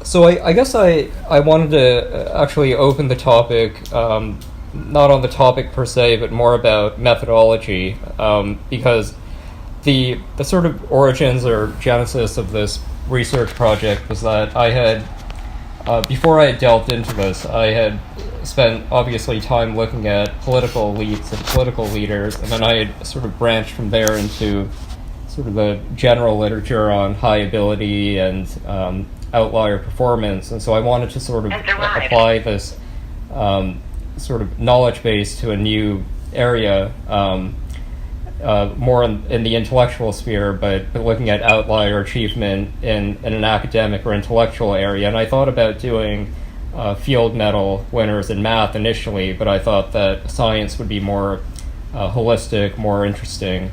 So I guess I wanted to actually open the topic, not on the topic per se, but more about methodology, because the sort of origins or genesis of this research project was that I had, before I had delved into this, I had spent obviously time looking at political elites and political leaders, and then I had sort of branched from there into sort of the general literature on high ability and outlier performance, and so I wanted to sort of apply this sort of knowledge base to a new area, more in the intellectual sphere, but looking at outlier achievement in an academic or intellectual area. And I thought about doing field medal winners in math initially, but I thought that science would be more holistic, more interesting.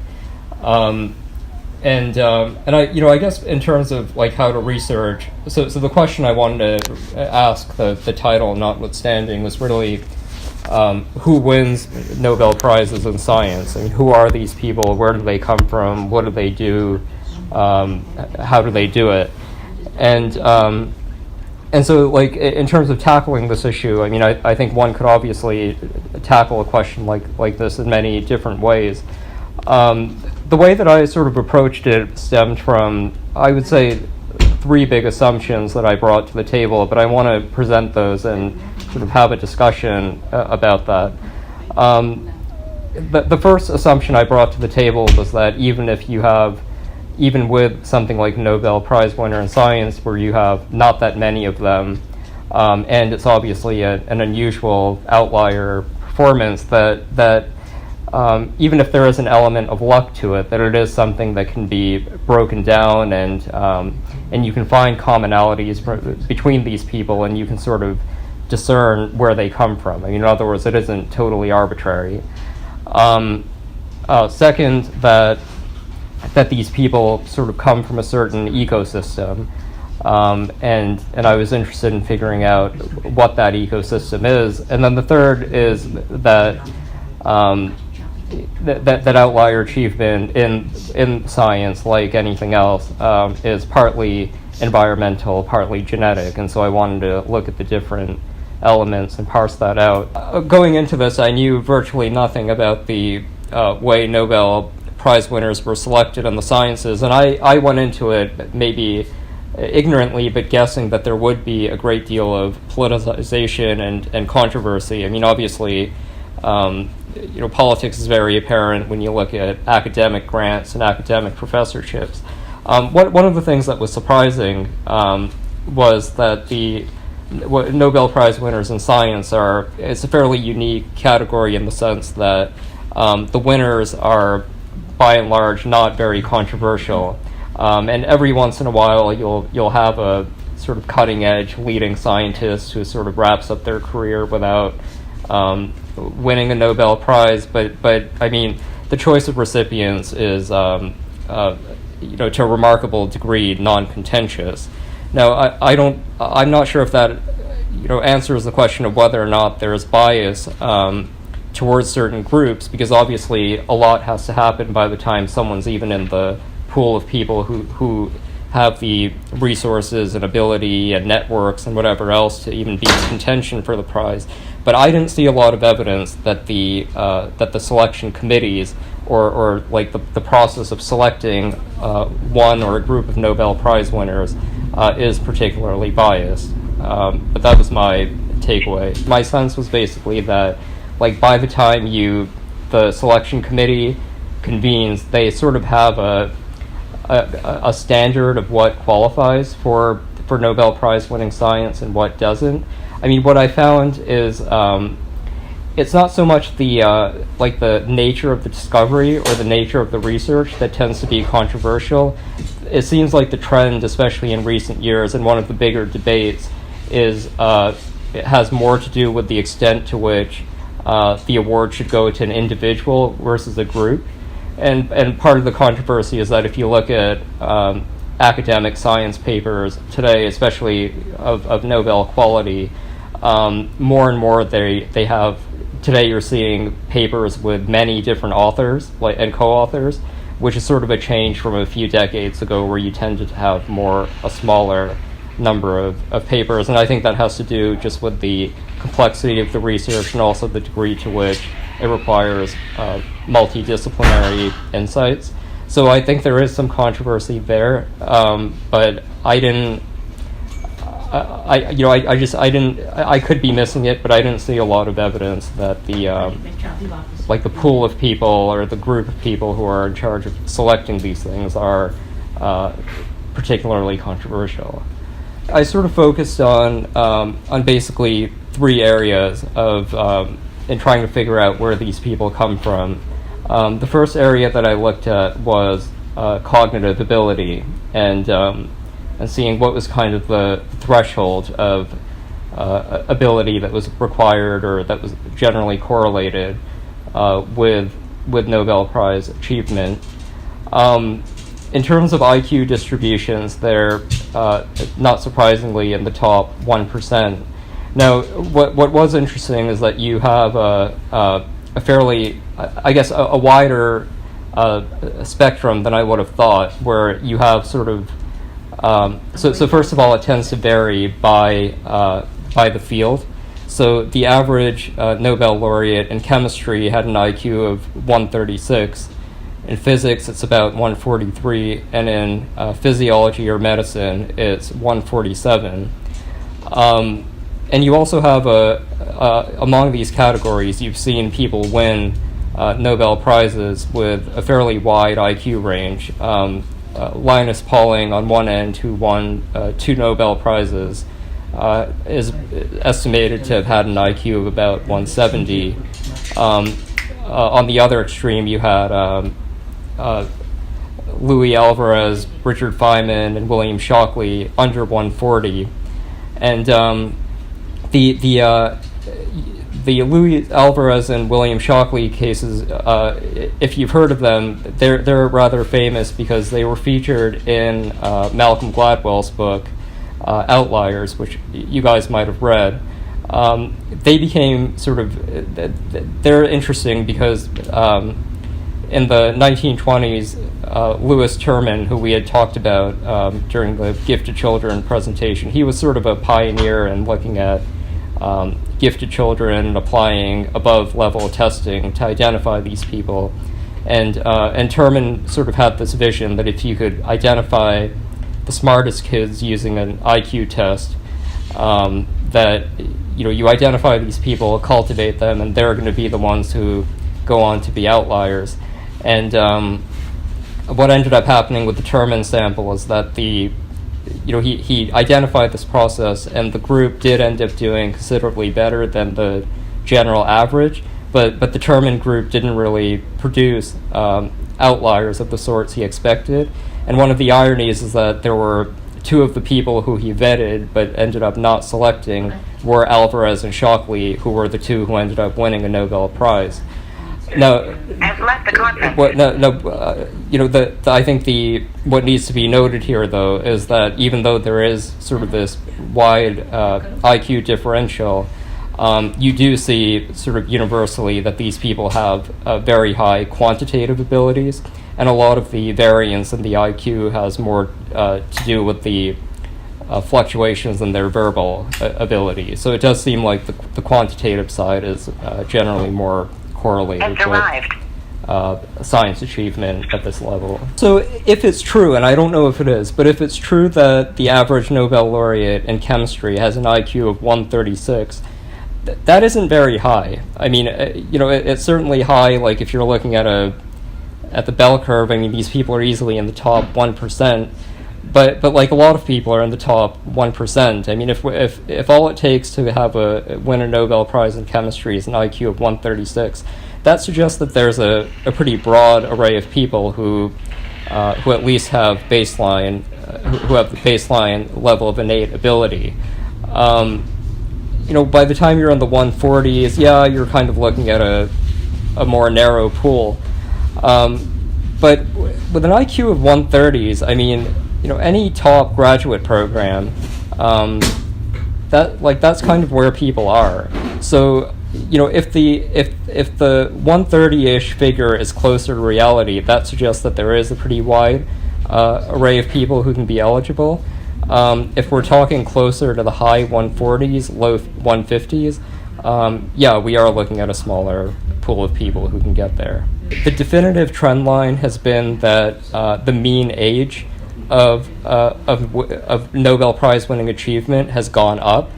And I guess in terms of like how to research, so the question I wanted to ask, the title notwithstanding, was really who wins Nobel Prizes in science? I mean, who are these people? Where do they come from? What do they do? How do they do it? And so, like, in terms of tackling this issue, I mean, I think one could obviously tackle a question like this in many different ways. The way that I sort of approached it stemmed from, I would say, three big assumptions that I brought to the table, but I want to present those and sort of have a discussion about that. The first assumption I brought to the table was that even with something like Nobel Prize winner in science, where you have not that many of them, and it's obviously an unusual outlier performance, that even if there is an element of luck to it, that it is something that can be broken down, and you can find commonalities between these people, and you can sort of discern where they come from. I mean, in other words, it isn't totally arbitrary. Second, that these people sort of come from a certain ecosystem, and I was interested in figuring out what that ecosystem is. And then the third is that that outlier achievement in science, like anything else, is partly environmental, partly genetic, and so I wanted to look at the different elements and parse that out. Going into this, I knew virtually nothing about the way Nobel Prize winners were selected in the sciences, and I went into it maybe ignorantly, but guessing that there would be a great deal of politicization and controversy. I mean, obviously, politics is very apparent when you look at academic grants and academic professorships. One of the things that was surprising was that the Nobel Prize winners in science it's a fairly unique category in the sense that the winners are, by and large, not very controversial. And every once in a while, you'll have a sort of cutting-edge leading scientist who sort of wraps up their career without winning a Nobel Prize. But I mean, the choice of recipients is, to a remarkable degree, non-contentious. Now, I'm not sure if that, answers the question of whether or not there is bias towards certain groups, because obviously a lot has to happen by the time someone's even in the pool of people who have the resources and ability and networks and whatever else to even be in contention for the prize. But I didn't see a lot of evidence that the selection committees or like the process of selecting one or a group of Nobel Prize winners is particularly biased. But that was my takeaway. My sense was basically that, like, by the time the selection committee convenes, they sort of have a standard of what qualifies for Nobel Prize winning science and what doesn't. I mean, what I found is it's not so much the nature of the discovery or the nature of the research that tends to be controversial. It seems like the trend, especially in recent years, and one of the bigger debates is it has more to do with the extent to which the award should go to an individual versus a group. And part of the controversy is that if you look at academic science papers today, especially of Nobel quality, more and more they have, today you're seeing papers with many different authors and co-authors, which is sort of a change from a few decades ago where you tended to have a smaller number of papers, and I think that has to do just with the complexity of the research and also the degree to which it requires multidisciplinary insights. So I think there is some controversy there, but I didn't. I could be missing it, but I didn't see a lot of evidence that the pool of people or the group of people who are in charge of selecting these things are particularly controversial. I sort of focused on basically three areas of in trying to figure out where these people come from. The first area that I looked at was cognitive ability, and seeing what was kind of the threshold of ability that was required or that was generally correlated with Nobel Prize achievement. In terms of IQ distributions, they're not surprisingly in the top 1%. Now, what was interesting is that you have a fairly, I guess, a wider spectrum than I would have thought, where you have sort of so first of all, it tends to vary by the field. So the average Nobel laureate in chemistry had an IQ of 136. In physics, it's about 143, and in physiology or medicine, it's 147. And you also have among these categories, you've seen people win Nobel Prizes with a fairly wide IQ range. Linus Pauling on one end, who won 2 Nobel Prizes, is estimated to have had an IQ of about 170. On the other extreme, you had Louis Alvarez, Richard Feynman, and William Shockley under 140. And the Louis Alvarez and William Shockley cases, if you've heard of them, they're rather famous because they were featured in Malcolm Gladwell's book, Outliers, which you guys might have read. They became sort of, they're interesting because in the 1920s, Louis Terman, who we had talked about during the Gifted Children presentation, he was sort of a pioneer in looking at gifted children and applying above-level testing to identify these people. And Terman sort of had this vision that if you could identify the smartest kids using an IQ test, that you identify these people, cultivate them, and they're going to be the ones who go on to be outliers. And what ended up happening with the Terman sample is that he identified this process, and the group did end up doing considerably better than the general average, but the Terman group didn't really produce outliers of the sorts he expected. And one of the ironies is that there were 2 of the people who he vetted but ended up not selecting were Alvarez and Shockley, who were the 2 who ended up winning a Nobel Prize. No, I've left the conference. I think what needs to be noted here, though, is that even though there is sort of this wide IQ differential, you do see sort of universally that these people have very high quantitative abilities, and a lot of the variance in the IQ has more to do with the fluctuations in their verbal ability. So it does seem like the quantitative side is generally more correlated with science achievement at this level. So if it's true, and I don't know if it is, but if it's true that the average Nobel laureate in chemistry has an IQ of 136, that isn't very high. I mean, it's certainly high, like if you're looking at the bell curve. I mean, these people are easily in the top 1%, but like a lot of people are in the top 1%. I mean, if all it takes to have win a Nobel Prize in chemistry is an IQ of 136, that suggests that there's a pretty broad array of people who at least have baseline, who have the baseline level of innate ability. By the time you're in the 140s, you're kind of looking at a more narrow pool. But with an IQ of 130s, I mean, any top graduate program, that's kind of where people are. So, if the 130-ish figure is closer to reality, that suggests that there is a pretty wide array of people who can be eligible. If we're talking closer to the high 140s, low 150s, yeah, we are looking at a smaller pool of people who can get there. The definitive trend line has been that the mean age of Nobel Prize winning achievement has gone up,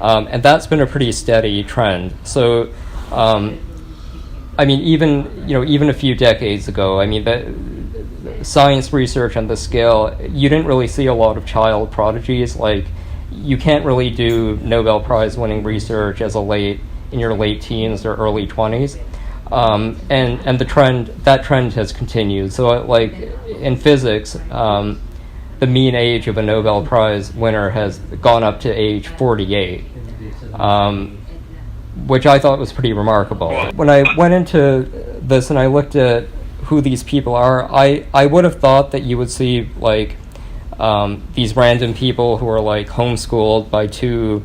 and that's been a pretty steady trend. So, I mean, even a few decades ago, I mean, the science research on this scale, you didn't really see a lot of child prodigies. Like, you can't really do Nobel Prize winning research in your late teens or early 20s. And that trend has continued. So, like, in physics, the mean age of a Nobel Prize winner has gone up to age 48, which I thought was pretty remarkable. When I went into this and I looked at who these people are, I would have thought that you would see, like, these random people who are, like, homeschooled by two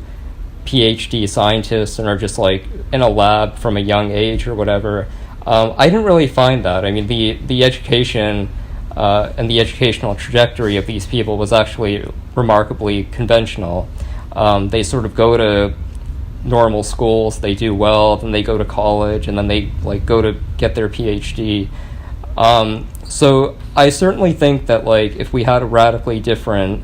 PhD scientists and are just, like, in a lab from a young age or whatever. I didn't really find that. I mean, the education and the educational trajectory of these people was actually remarkably conventional. They sort of go to normal schools, they do well, then they go to college, and then they, like, go to get their PhD. So I certainly think that, like, if we had a radically different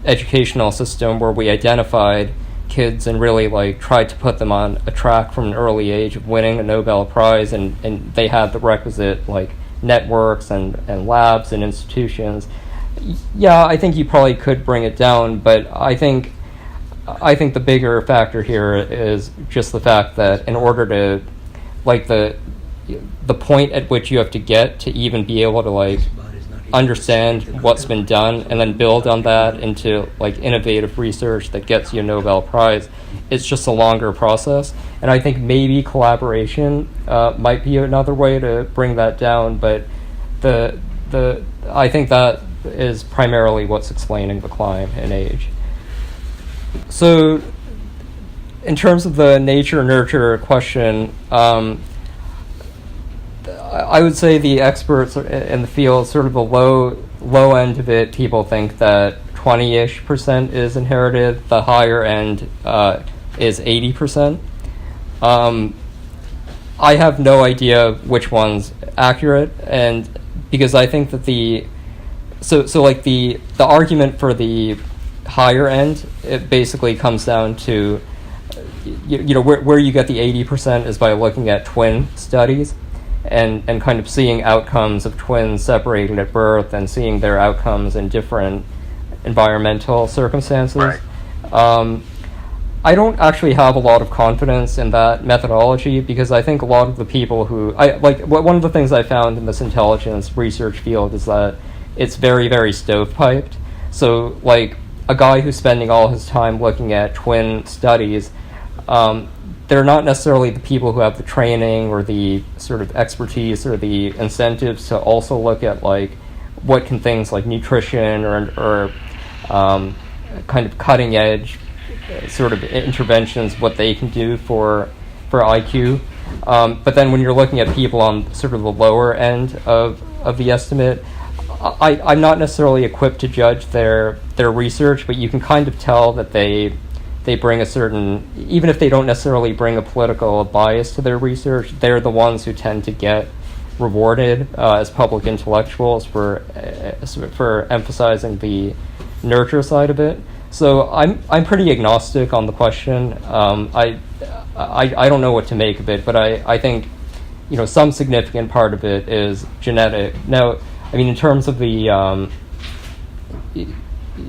educational system where we identified kids and really, like, tried to put them on a track from an early age of winning a Nobel Prize, and they had the requisite, like, networks and labs and institutions, yeah, I think you probably could bring it down. But I think the bigger factor here is just the fact that in order to, like, the point at which you have to get to even be able to, like, understand what's been done and then build on that into, like, innovative research that gets you a Nobel Prize, it's just a longer process. And I think maybe collaboration might be another way to bring that down, but I think that is primarily what's explaining the climb in age. So in terms of the nature-nurture question, I would say the experts in the field, sort of the low end of it, people think that 20-ish% is inherited. The higher end is 80%. I have no idea which one's accurate, and because I think that the argument for the higher end, it basically comes down to, you know, where you get the 80% is by looking at twin studies and kind of seeing outcomes of twins separated at birth and seeing their outcomes in different environmental circumstances. Right. I don't actually have a lot of confidence in that methodology, because I think a lot of the people who one of the things I found in this intelligence research field is that it's very, very stovepiped. So, like, a guy who's spending all his time looking at twin studies, they're not necessarily the people who have the training or the sort of expertise or the incentives to also look at, like, what can things like nutrition or kind of cutting edge sort of interventions, what they can do for IQ. But then when you're looking at people on sort of the lower end of the estimate, I'm not necessarily equipped to judge their research, but you can kind of tell that they bring a certain, even if they don't necessarily bring a political bias to their research, they're the ones who tend to get rewarded as public intellectuals for emphasizing the nurture side of it. So I'm pretty agnostic on the question. I don't know what to make of it, but I think, you know, some significant part of it is genetic. Now, I mean, in terms of the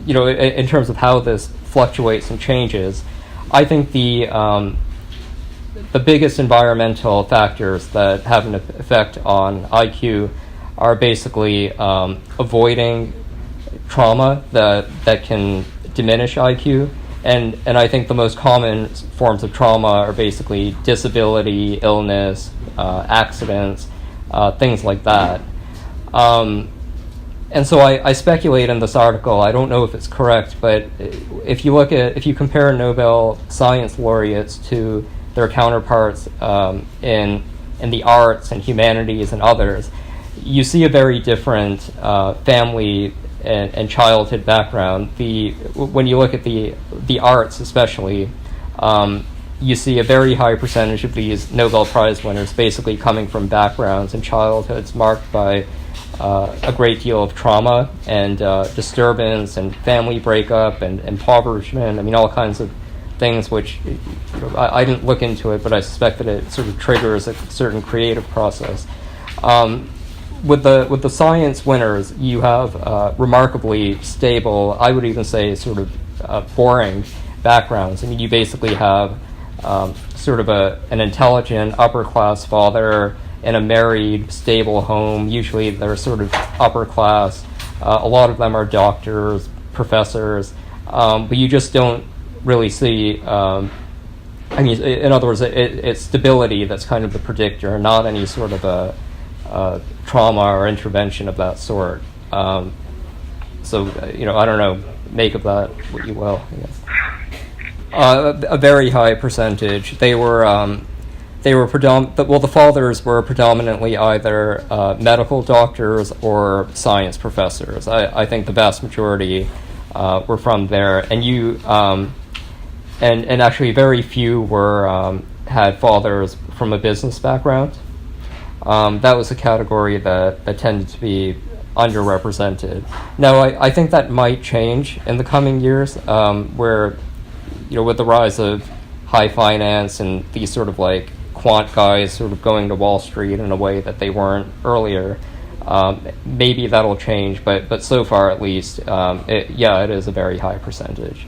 in terms of how this fluctuates and changes, I think the biggest environmental factors that have an effect on IQ are basically avoiding trauma that can diminish IQ, and I think the most common forms of trauma are basically disability, illness, accidents, things like that. And so I speculate in this article, I don't know if it's correct, but if you compare Nobel Science laureates to their counterparts in the arts and humanities and others, you see a very different family and childhood background. When you look at the arts especially, you see a very high percentage of these Nobel Prize winners basically coming from backgrounds and childhoods marked by a great deal of trauma and disturbance and family breakup and impoverishment. I mean, all kinds of things which I didn't look into it, but I suspect that it sort of triggers a certain creative process. With the science winners, you have remarkably stable, I would even say sort of boring backgrounds. I mean, you basically have sort of an intelligent upper-class father in a married, stable home. Usually they're sort of upper class. A lot of them are doctors, professors, but you just don't really see, I mean, in other words, it's stability that's kind of the predictor, not any sort of a trauma or intervention of that sort. So, I don't know, make of that what you will, I guess. A very high percentage. They were the fathers were predominantly either medical doctors or science professors. I think the vast majority were from there, and and actually very few were had fathers from a business background. That was a category that tended to be underrepresented. Now, I think that might change in the coming years, where, with the rise of high finance and these sort of like quant guys sort of going to Wall Street in a way that they weren't earlier. Maybe that'll change, but so far at least, it is a very high percentage.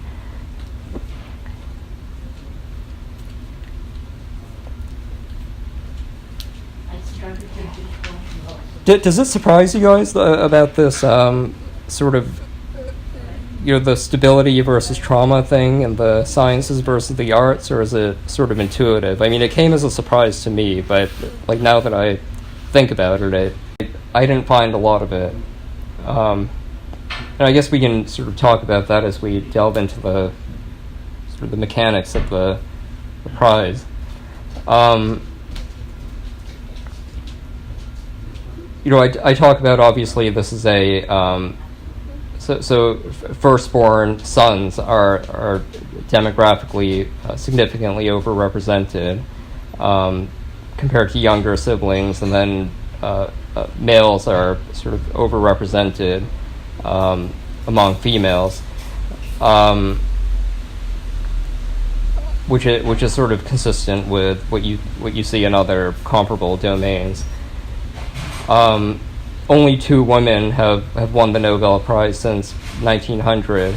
Does it surprise you guys about this sort of, the stability versus trauma thing and the sciences versus the arts, or is it sort of intuitive? I mean, it came as a surprise to me, but like now that I think about it, I didn't find a lot of it. And I guess we can sort of talk about that as we delve into the sort of the mechanics of the prize. I talk about, obviously, this is a so firstborn sons are demographically significantly overrepresented compared to younger siblings, and then males are sort of overrepresented among females, which is sort of consistent with what you see in other comparable domains. Only 2 women have won the Nobel Prize since 1900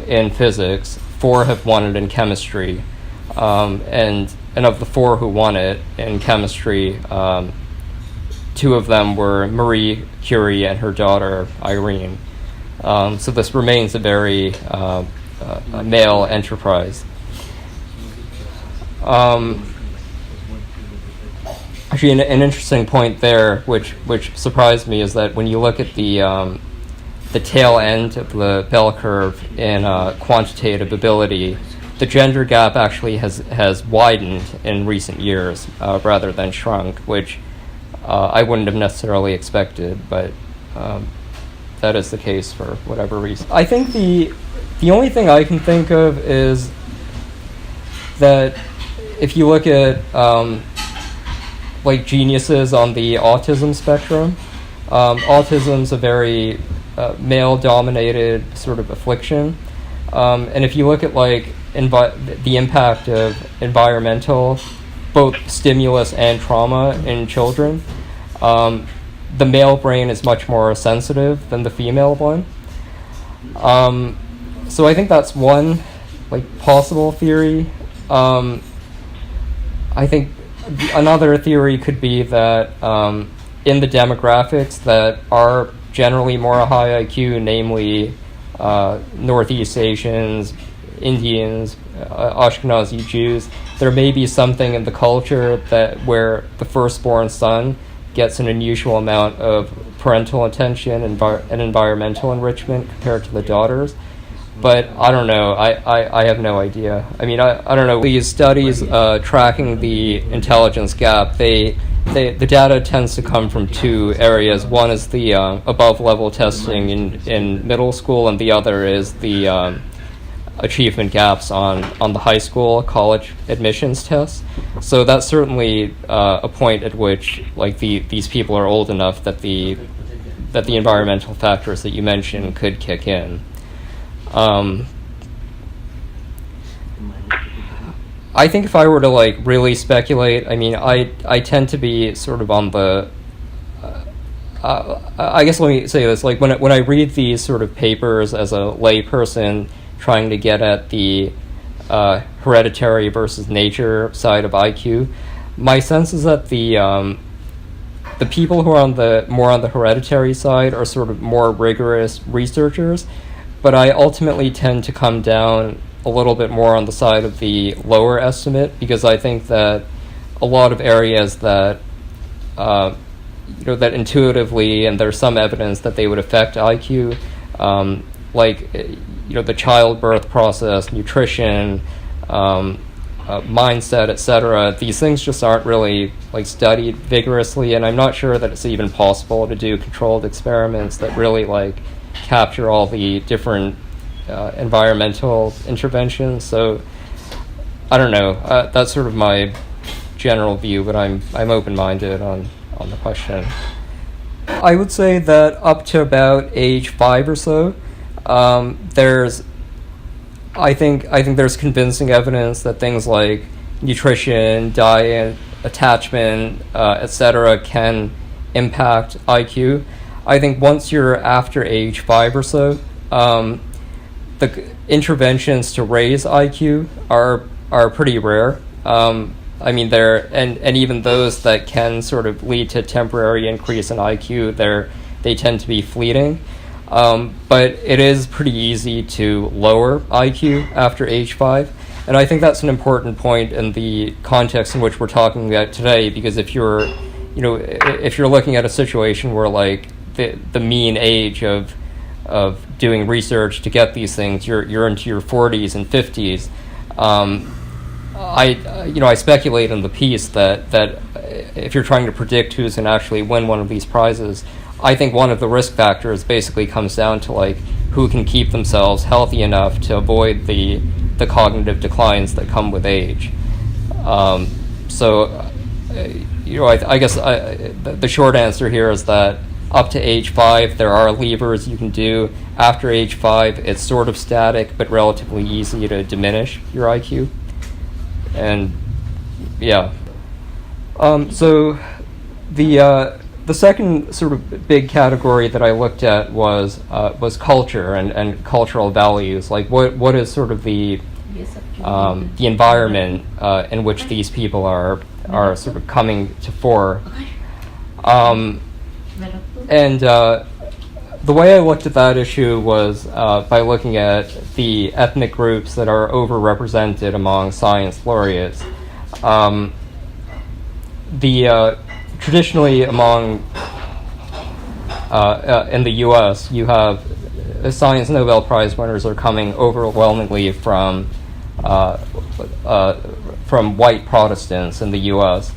in physics. 4 have won it in chemistry, and of the 4 who won it in chemistry, 2 of them were Marie Curie and her daughter Irene. So this remains a very male enterprise. Actually, an interesting point there, which surprised me, is that when you look at the tail end of the bell curve in quantitative ability, the gender gap actually has widened in recent years rather than shrunk, which I wouldn't have necessarily expected, but that is the case for whatever reason. I think the only thing I can think of is that if you look at like geniuses on the autism spectrum, autism's a very male-dominated sort of affliction, and if you look at like the impact of environmental, both stimulus and trauma in children, the male brain is much more sensitive than the female one. So I think that's one like possible theory. I think another theory could be that in the demographics that are generally more high IQ, namely Northeast Asians, Indians, Ashkenazi Jews, there may be something in the culture where the firstborn son gets an unusual amount of parental attention and environmental enrichment compared to the daughters. But I don't know. I have no idea. I mean, I don't know. These studies tracking the intelligence gap, they the data tends to come from two areas. One is the above-level testing in middle school, and the other is the achievement gaps on the high school college admissions tests. So that's certainly a point at which these people are old enough that the environmental factors that you mentioned could kick in. I think if I were to really speculate, I mean, I tend to be sort of on the. I guess let me say this: when I read these sort of papers as a layperson trying to get at the hereditary versus nature side of IQ, my sense is that the people who are more on the hereditary side are sort of more rigorous researchers, but I ultimately tend to come down a little bit more on the side of the lower estimate, because I think that a lot of areas that that intuitively, and there's some evidence that they would affect IQ, the childbirth process, nutrition, mindset, etc. These things just aren't really studied vigorously, and I'm not sure that it's even possible to do controlled experiments that really capture all the different environmental interventions. So I don't know. That's sort of my general view, but I'm open-minded on the question. I would say that up to about age 5 or so, I think there's convincing evidence that things like nutrition, diet, attachment, etc. can impact IQ. I think once you're after age 5 or so, the interventions to raise IQ are pretty rare. I mean, and even those that can sort of lead to temporary increase in IQ, they tend to be fleeting. But it is pretty easy to lower IQ after age 5. And I think that's an important point in the context in which we're talking about today, because if you're looking at a situation where the mean age of doing research to get these things, you're into your 40s and 50s. I speculate in the piece that if you're trying to predict who's going to actually win one of these prizes, I think one of the risk factors basically comes down to who can keep themselves healthy enough to avoid the cognitive declines that come with age. I guess the short answer here is that up to age 5, there are levers you can do. After age 5, it's sort of static, but relatively easy to diminish your IQ. And yeah. So the second sort of big category that I looked at was culture and cultural values. What is sort of the environment in which these people are sort of coming to fore. And the way I looked at that issue was by looking at the ethnic groups that are overrepresented among science laureates. Traditionally among in the U.S., you have science Nobel Prize winners are coming overwhelmingly from white Protestants in the U.S.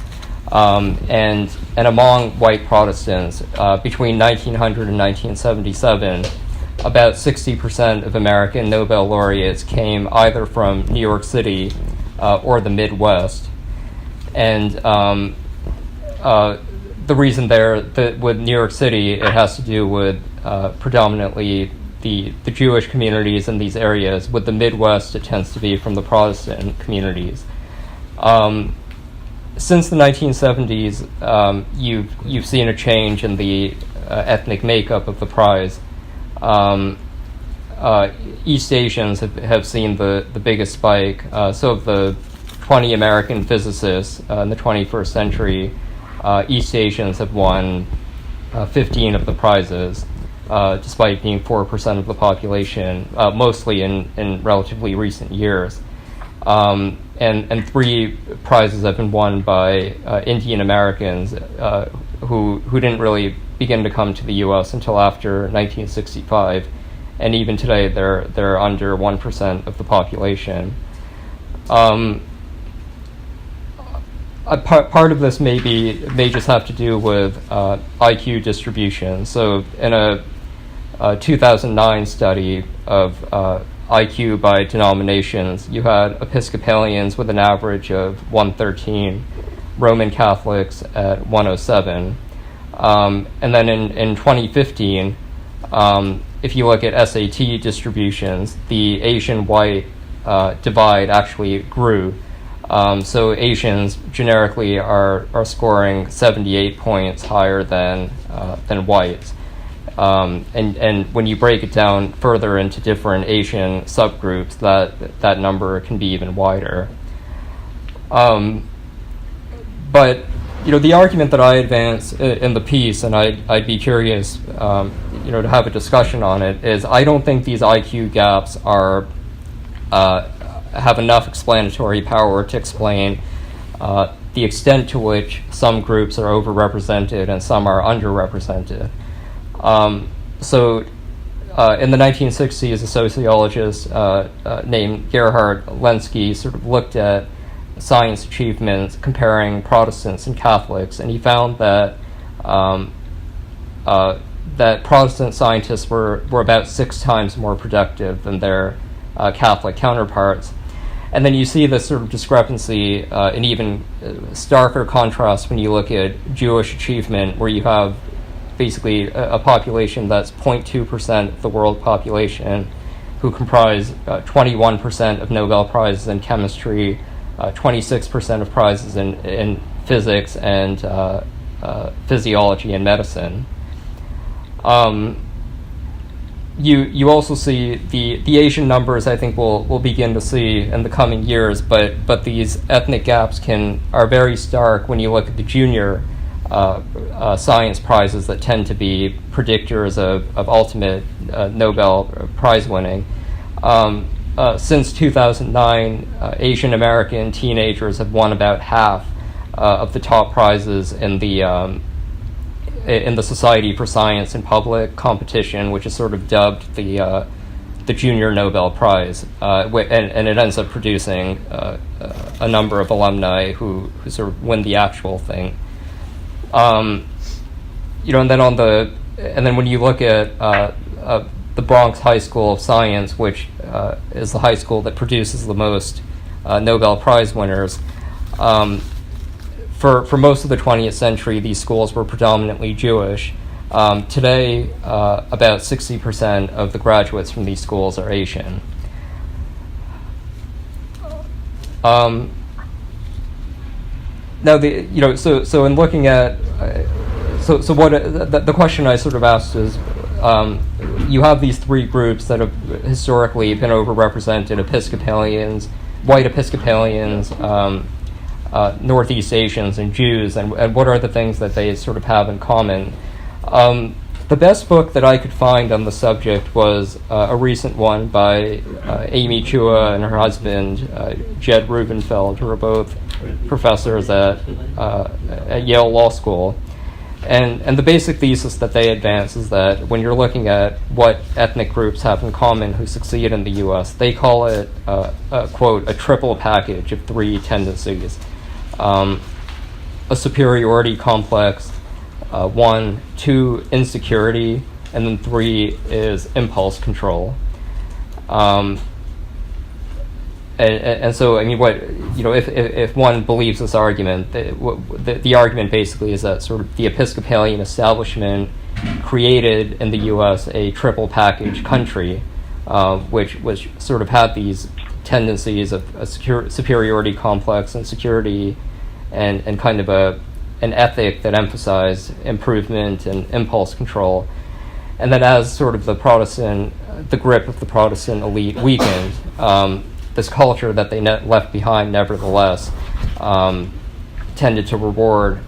And among white Protestants, between 1900 and 1977, about 60% of American Nobel laureates came either from New York City or the Midwest. And the reason that with New York City, it has to do with predominantly the Jewish communities in these areas. With the Midwest, it tends to be from the Protestant communities. Since the 1970s, you've seen a change in the ethnic makeup of the prize. East Asians have seen the biggest spike. So of the 20 American physicists in the 21st century, East Asians have won 15 of the prizes, despite being 4% of the population, mostly in relatively recent years. And 3 prizes have been won by Indian Americans who didn't really begin to come to the U.S. until after 1965, and even today they're under 1% of the population. part of this may just have to do with IQ distribution. So in a 2009 study of IQ by denominations, you had Episcopalians with an average of 113, Roman Catholics at 107. And then in 2015, if you look at SAT distributions, the Asian-white divide actually grew. So Asians generically are scoring 78 points higher than whites. And when you break it down further into different Asian subgroups, that number can be even wider. But the argument that I advance in the piece, and I'd be curious, to have a discussion on it, is I don't think these IQ gaps have enough explanatory power to explain the extent to which some groups are overrepresented and some are underrepresented. So in the 1960s, a sociologist named Gerhard Lenski sort of looked at science achievements comparing Protestants and Catholics, and he found that that Protestant scientists were about 6 times more productive than their Catholic counterparts. And then you see this sort of discrepancy in even starker contrast when you look at Jewish achievement, where you have basically a population that's 0.2% of the world population, who comprise 21% of Nobel Prizes in chemistry, 26% of prizes in physics and physiology and medicine. You also see the Asian numbers, I think we'll begin to see in the coming years, but these ethnic gaps are very stark when you look at the junior science prizes that tend to be predictors of ultimate Nobel Prize winning. Since 2009, Asian American teenagers have won about half of the top prizes in the Society for Science and Public competition, which is sort of dubbed the Junior Nobel Prize, and it ends up producing a number of alumni who sort of win the actual thing. And then when you look at the Bronx High School of Science, which is the high school that produces the most Nobel Prize winners. For most of the 20th century, these schools were predominantly Jewish. Today, about 60% of the graduates from these schools are Asian. Now, so in looking at, what the question I sort of asked is, you have these 3 groups that have historically been overrepresented: Episcopalians, white Episcopalians, Northeast Asians, and Jews, and what are the things that they sort of have in common? The best book that I could find on the subject was a recent one by Amy Chua and her husband, Jed Rubenfeld, who are both professors at Yale Law School. And the basic thesis that they advance is that when you're looking at what ethnic groups have in common who succeed in the U.S., they call it, quote, a triple package of 3 tendencies. A superiority complex, 1, 2, insecurity, and then 3 is impulse control. And so, I mean, if one believes this argument, the argument basically is that sort of the Episcopalian establishment created in the U.S. a triple package country, which sort of had these tendencies of a superiority complex and security, and kind of an ethic that emphasized improvement and impulse control. And then as sort of the grip of the Protestant elite weakened, this culture that they left behind, nevertheless, tended to reward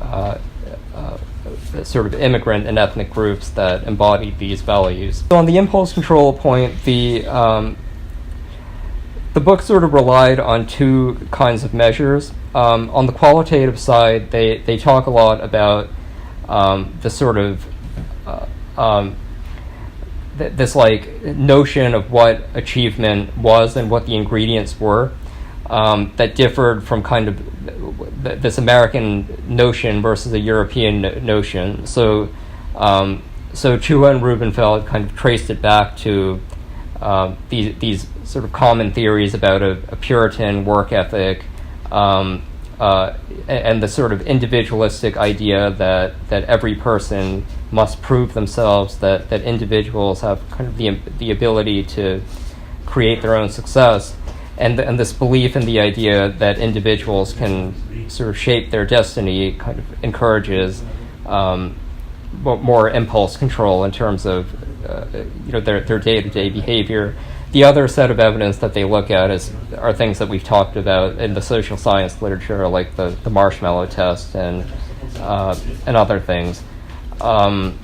sort of immigrant and ethnic groups that embodied these values. So on the impulse control point, the book sort of relied on 2 kinds of measures. On the qualitative side, they talk a lot about the sort of this like notion of what achievement was and what the ingredients were. that differed from kind of this American notion versus a European notion. So Chua and Rubenfeld kind of traced it back to these sort of common theories about a Puritan work ethic, and the sort of individualistic idea that every person must prove themselves, that individuals have kind of the ability to create their own success, and this belief in the idea that individuals can sort of shape their destiny kind of encourages more impulse control in terms of their day-to-day behavior. The other set of evidence that they look at are things that we've talked about in the social science literature, like the marshmallow test and other things. And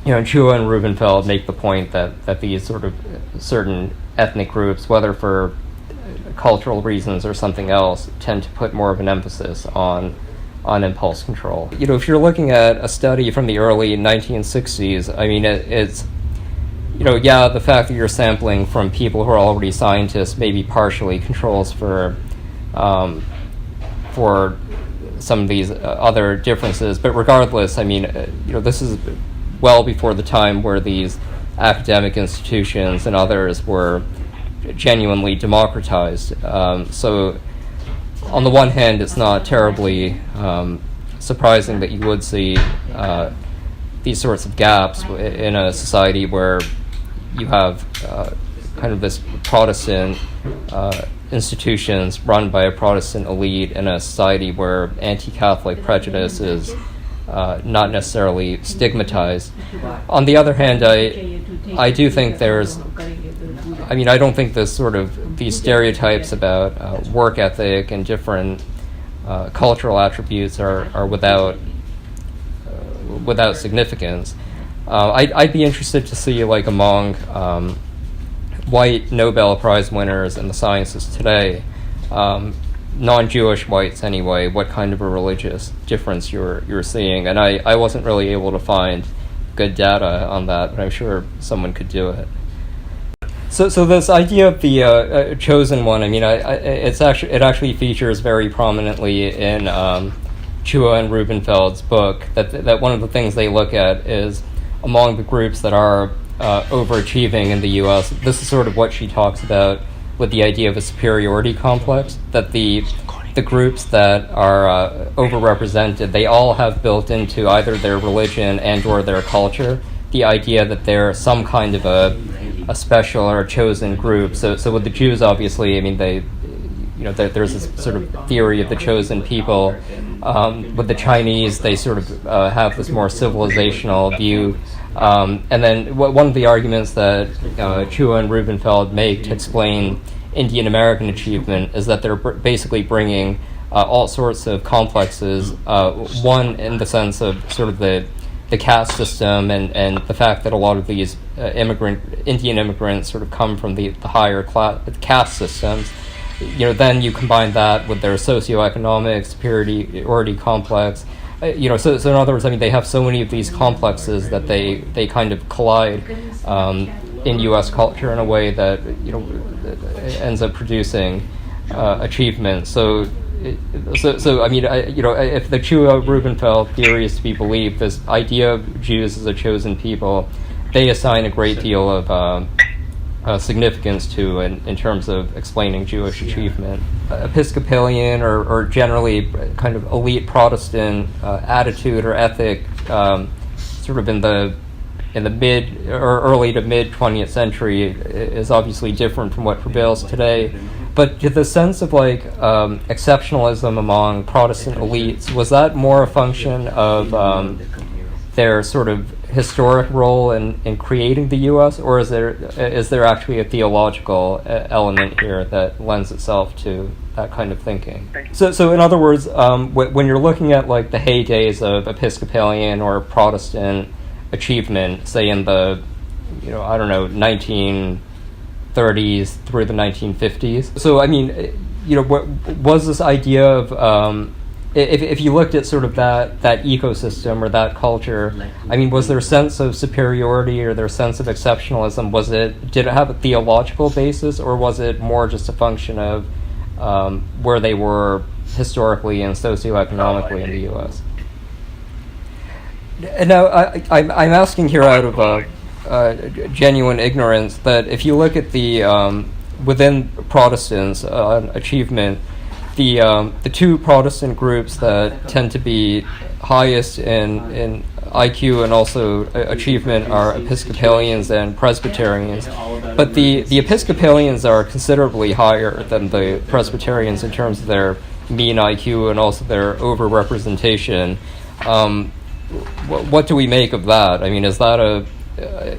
Chua and Rubenfeld make the point that these sort of certain ethnic groups, whether for cultural reasons or something else, tend to put more of an emphasis on impulse control. If you're looking at a study from the early 1960s, I mean, it's the fact that you're sampling from people who are already scientists maybe partially controls for some of these other differences. But regardless, I mean, this is well before the time where these academic institutions and others were genuinely democratized. So on the one hand, it's not terribly surprising that you would see these sorts of gaps in a society where you have kind of this Protestant institutions run by a Protestant elite in a society where anti-Catholic prejudice is not necessarily stigmatized. On the other hand, I do think I don't think these stereotypes about work ethic and different cultural attributes are without significance. I'd be interested to see, like, among white Nobel Prize winners in the sciences today, non-Jewish whites anyway, what kind of a religious difference you're seeing. And I wasn't really able to find good data on that, but I'm sure someone could do it. So this idea of the chosen one, I mean, it actually features very prominently in Chua and Rubenfeld's book. That one of the things they look at is among the groups that are overachieving in the U.S. This is sort of what she talks about with the idea of a superiority complex. That the groups that are overrepresented, they all have built into either their religion and or their culture the idea that they're some kind of a special or a chosen group. So with the Jews, obviously, I mean, there's this sort of theory of the chosen people. With the Chinese, they sort of have this more civilizational view. And then one of the arguments that Chua and Rubenfeld make to explain Indian American achievement is that they're basically bringing all sorts of complexes. One, in the sense of sort of the caste system and the fact that a lot of these Indian immigrants sort of come from the higher class caste systems. Then you combine that with their socioeconomic superiority complex. So in other words, I mean, they have so many of these complexes that they kind of collide in U.S. culture in a way that ends up producing achievement. So I mean, if the Chua-Rubenfeld theory is to be believed, this idea of Jews as a chosen people, they assign a great deal of significance to in terms of explaining Jewish achievement. Episcopalian or generally kind of elite Protestant attitude or ethic, sort of in the mid or early to mid 20th century, is obviously different from what prevails today. But to the sense of like exceptionalism among Protestant elites, was that more a function of their sort of historic role in creating the U.S., or is there actually a theological element here that lends itself to that kind of thinking? So in other words, when you're looking at like the heydays of Episcopalian or Protestant achievement, say in the 1930s through the 1950s. So I mean, what was this idea of if you looked at sort of that ecosystem or that culture, I mean, was there a sense of superiority or their sense of exceptionalism? Did it have a theological basis, or was it more just a function of where they were historically and socioeconomically in the U.S. Now, I'm asking here out of genuine ignorance that if you look at the within Protestants achievement, the two Protestant groups that tend to be highest in IQ and also achievement are Episcopalians and Presbyterians. But the Episcopalians are considerably higher than the Presbyterians in terms of their mean IQ and also their overrepresentation. What do we make of that? I mean, is that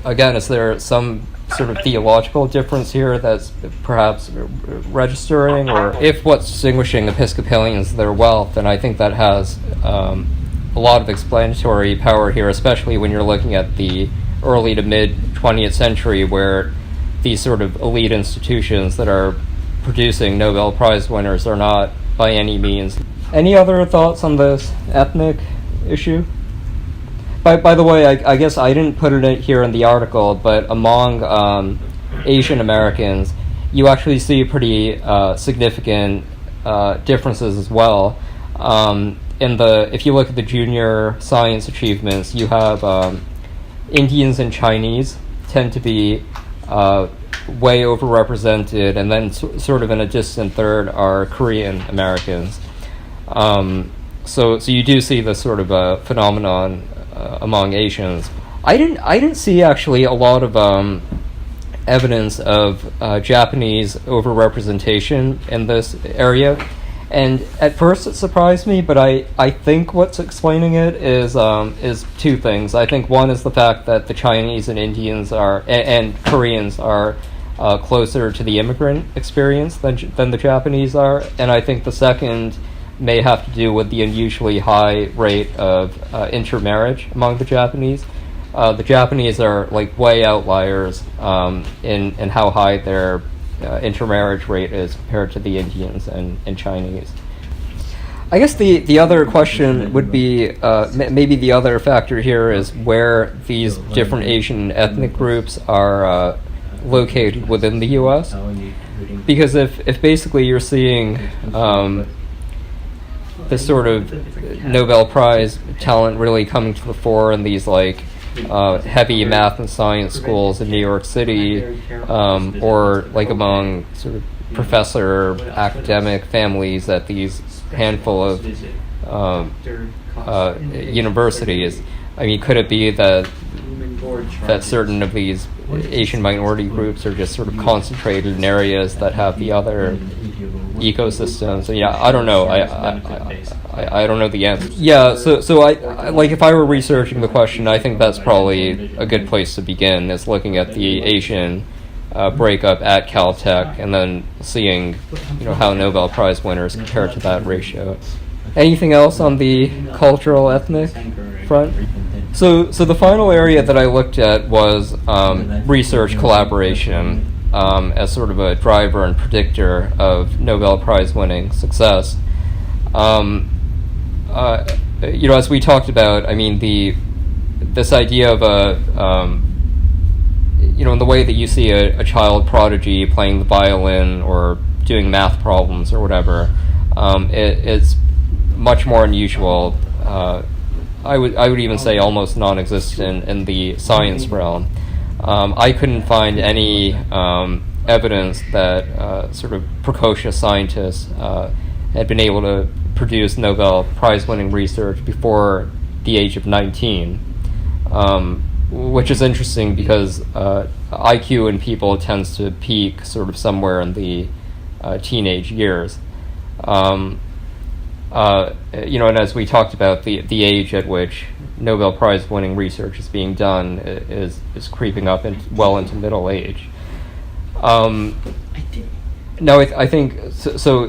again, is there some sort of theological difference here that's perhaps registering? Or if what's distinguishing Episcopalians is their wealth, then I think that has a lot of explanatory power here, especially when you're looking at the early to mid 20th century, where these sort of elite institutions that are producing Nobel Prize winners are not by any means. Any other thoughts on this ethnic issue? By the way, I guess I didn't put it here in the article, but among Asian Americans, you actually see pretty significant differences as well. If you look at the junior science achievements, you have Indians and Chinese tend to be way overrepresented, and then sort of in a distant third are Korean Americans. So you do see this sort of phenomenon among Asians. I didn't see actually a lot of evidence of Japanese overrepresentation in this area, and at first it surprised me. But I think what's explaining it is two things. I think one is the fact that the Chinese and Indians and Koreans are closer to the immigrant experience than the Japanese are, and I think the second may have to do with the unusually high rate of intermarriage among the Japanese. The Japanese are like way outliers in how high their intermarriage rate is compared to the Indians and Chinese. I guess the other question would be, maybe the other factor here is where these different Asian ethnic groups are located within the U.S. Because if basically you're seeing this sort of Nobel Prize talent really coming to the fore in these like heavy math and science schools in New York City, or like among sort of professor academic families at these handful of universities. I mean, could it be that certain of these Asian minority groups are just sort of concentrated in areas that have the other ecosystems? And I don't know. I don't know the answer. Yeah, so I like, if I were researching the question, I think that's probably a good place to begin, is looking at the Asian breakup at Caltech and then seeing how Nobel Prize winners compare to that ratio. Anything else on the cultural ethnic front? So the final area that I looked at was research collaboration as sort of a driver and predictor of Nobel Prize winning success. As we talked about, I mean, this idea of in the way that you see a child prodigy playing the violin or doing math problems or whatever, it's much more unusual. I would even say almost non-existent in the science realm. I couldn't find any evidence that sort of precocious scientists had been able to produce Nobel Prize-winning research before the age of 19, which is interesting because IQ in people tends to peak sort of somewhere in the teenage years. And as we talked about, the age at which Nobel Prize-winning research is being done is creeping up well into middle age. No, I think so.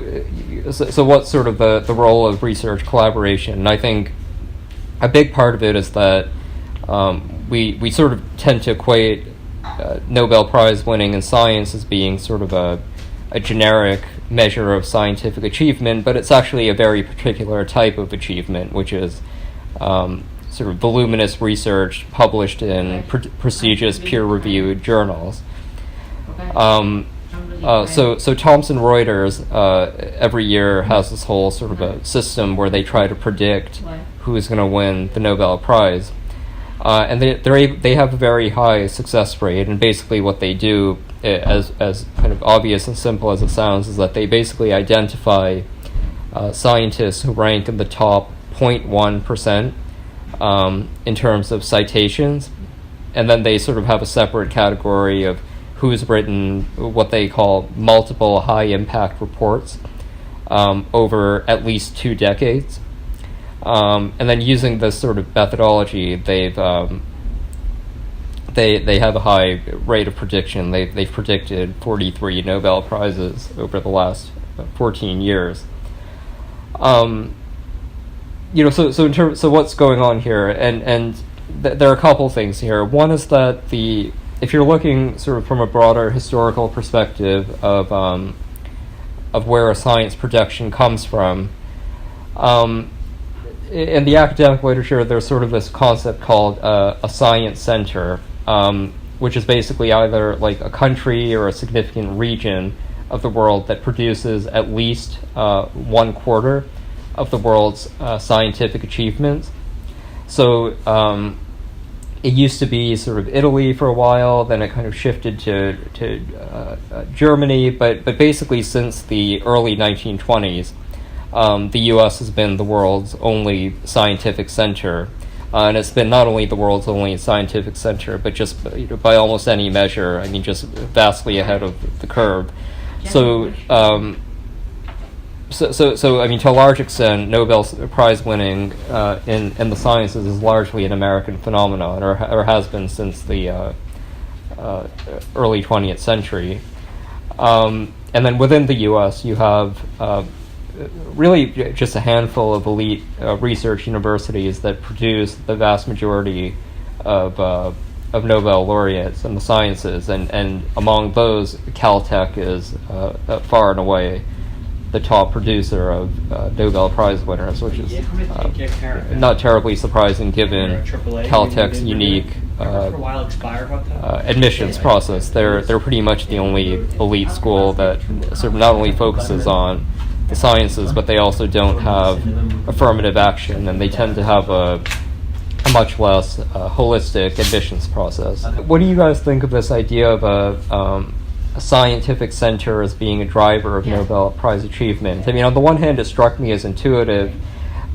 What's sort of the role of research collaboration? And I think a big part of it is that we sort of tend to equate Nobel Prize winning in science as being sort of a generic measure of scientific achievement, but it's actually a very particular type of achievement, which is sort of voluminous research published in prestigious peer-reviewed journals. So Thomson Reuters every year has this whole sort of a system where they try to predict who is going to win the Nobel Prize, and they have a very high success rate. And basically, what they do, as kind of obvious and simple as it sounds, is that they basically identify scientists who rank in the top 0.1% in terms of citations, and then they sort of have a separate category of who's written what they call multiple high-impact reports over at least 2 decades. And then using this sort of methodology, they have a high rate of prediction. They've predicted 43 Nobel Prizes over the last 14 years. So what's going on here? And there are a couple things here. One is that if you're looking sort of from a broader historical perspective of where a science prediction comes from, in the academic literature, there's sort of this concept called a science center, which is basically either like a country or a significant region of the world that produces at least 1/4 of the world's scientific achievements. So it used to be sort of Italy for a while, then it kind of shifted to Germany, but basically since the early 1920s, the U.S. has been the world's only scientific center, and it's been not only the world's only scientific center, but just by almost any measure, I mean, just vastly ahead of the curve. So I mean, to a large extent, Nobel Prize winning in the sciences is largely an American phenomenon, or has been since the early 20th century. And then within the U.S., you have really just a handful of elite research universities that produce the vast majority of Nobel laureates in the sciences, and among those, Caltech is far and away the top producer of Nobel Prize winners, which is not terribly surprising given Caltech's unique admissions process. They're pretty much the only elite school that sort of not only focuses on the sciences, but they also don't have affirmative action, and they tend to have a much less holistic admissions process. What do you guys think of this idea of a scientific center as being a driver of Nobel Prize achievement? I mean, on the one hand, it struck me as intuitive,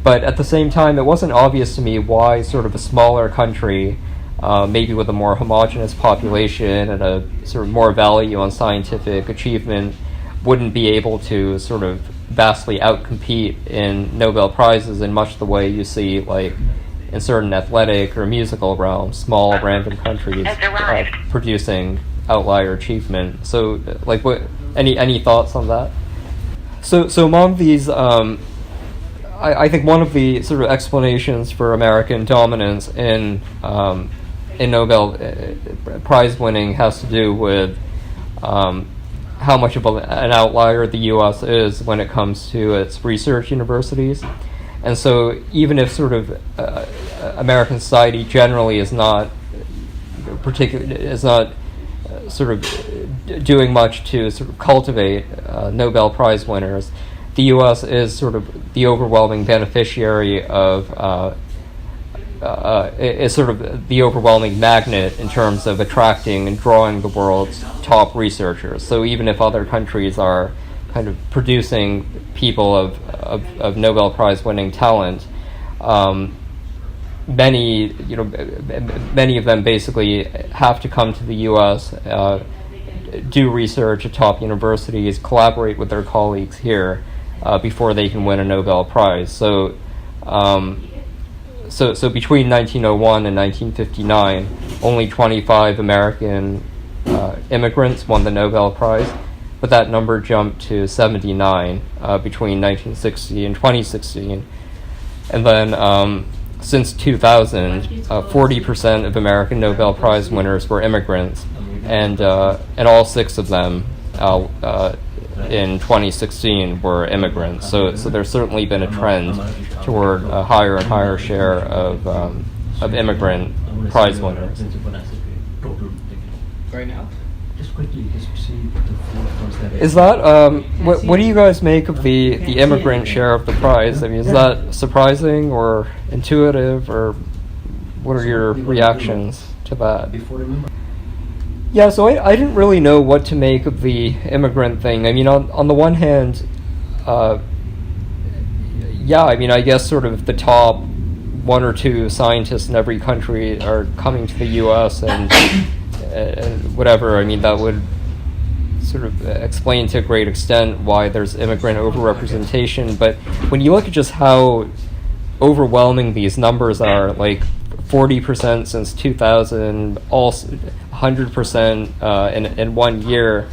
but at the same time, it wasn't obvious to me why sort of a smaller country, maybe with a more homogeneous population and a sort of more value on scientific achievement, wouldn't be able to sort of vastly outcompete in Nobel Prizes in much the way you see, like, in certain athletic or musical realms, small random countries producing outlier achievement. So, like, what? Any thoughts on that? So among these, I think one of the sort of explanations for American dominance in Nobel Prize winning has to do with how much of an outlier the U.S. is when it comes to its research universities. And so even if sort of American society generally is not sort of doing much to sort of cultivate Nobel Prize winners, the U.S. is sort of the overwhelming beneficiary of is sort of the overwhelming magnet in terms of attracting and drawing the world's top researchers. So even if other countries are kind of producing people of Nobel Prize winning talent, many of them basically have to come to the U.S., do research at top universities, collaborate with their colleagues here before they can win a Nobel Prize. So between 1901 and 1959, only 25 American immigrants won the Nobel Prize, but that number jumped to 79 between 1960 and 2016. And then since 2000, 40% of American Nobel Prize winners were immigrants, and all 6 of them in 2016 were immigrants. So there's certainly been a trend toward a higher and higher share of immigrant prize winners. Right now? Is that what do you guys make of the immigrant share of the prize? I mean, is that surprising or intuitive, or what are your reactions to that? Yeah, so I didn't really know what to make of the immigrant thing. I mean, on the one hand, yeah, I mean, I guess sort of the top one or two scientists in every country are coming to the U.S. and whatever. I mean, that would sort of explain to a great extent why there's immigrant overrepresentation. But when you look at just how overwhelming these numbers are, like 40% since 2000, all 100% in 1 year,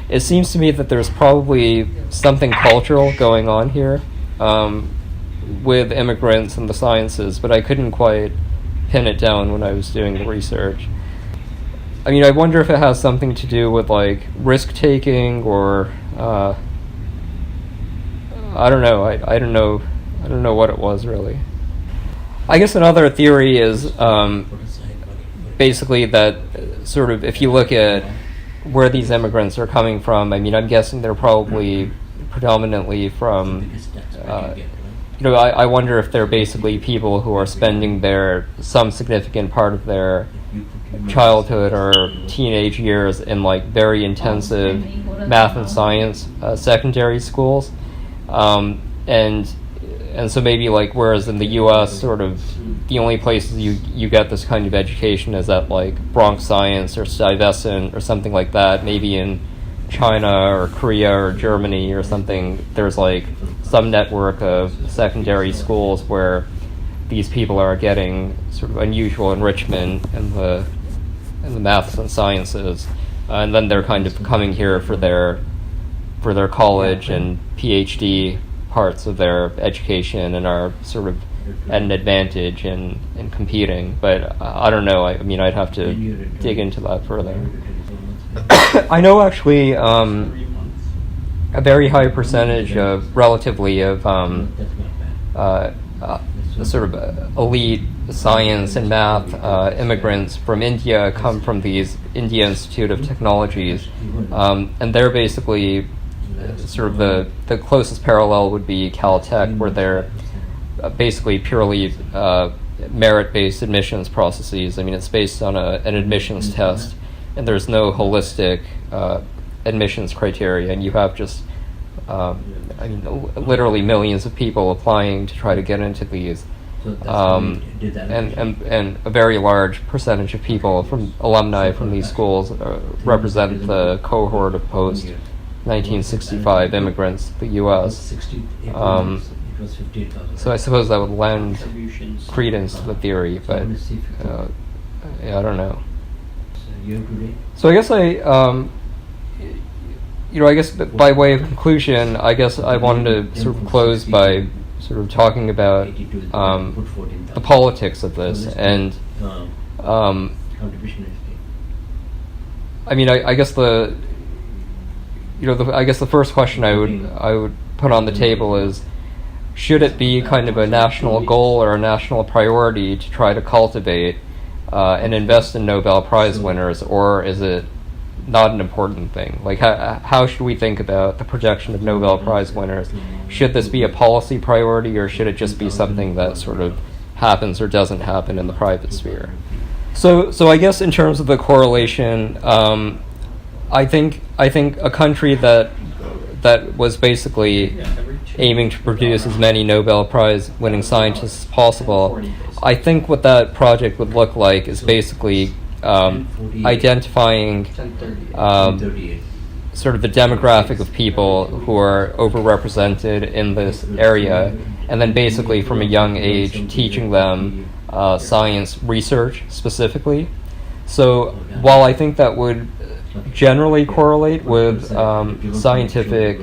it seems to me that there's probably something cultural going on here with immigrants and the sciences, but I couldn't quite pin it down when I was doing the research. I mean, I wonder if it has something to do with like risk-taking, or I don't know. I don't know what it was really. I guess another theory is basically that sort of if you look at where these immigrants are coming from, I mean, I'm guessing they're probably predominantly from, I wonder if they're basically people who are spending some significant part of their childhood or teenage years in like very intensive math and science secondary schools, and so maybe like whereas in the U.S. sort of the only places you get this kind of education is at like Bronx Science or Stuyvesant or something like that. Maybe in China or Korea or Germany or something, there's like some network of secondary schools where these people are getting sort of unusual enrichment in the maths and sciences, and then they're kind of coming here for their college and PhD parts of their education and are sort of at an advantage in competing. But I don't know. I mean, I'd have to dig into that further. I know actually a very high percentage of relatively of sort of elite science and math immigrants from India come from these India Institute of Technologies, and they're basically sort of the closest parallel would be Caltech, where they're basically purely merit-based admissions processes. I mean, it's based on an admissions test, and there's no holistic admissions criteria, and you have just literally millions of people applying to try to get into these, and a very large percentage of people from alumni from these schools represent the cohort of post 1965 immigrants to the U.S. So I suppose that would lend credence to the theory, but I don't know. So I guess I guess by way of conclusion, I guess I wanted to sort of close by sort of talking about the politics of this, and I mean, I guess the first question I would put on the table is, should it be kind of a national goal or a national priority to try to cultivate and invest in Nobel Prize winners, or is it not an important thing? Like, how should we think about the projection of Nobel Prize winners? Should this be a policy priority, or should it just be something that sort of happens or doesn't happen in the private sphere? So I guess in terms of the correlation, I think a country that was basically aiming to produce as many Nobel Prize winning scientists as possible, I think what that project would look like is basically identifying sort of the demographic of people who are overrepresented in this area, and then basically from a young age teaching them science research specifically. So while I think that would generally correlate with scientific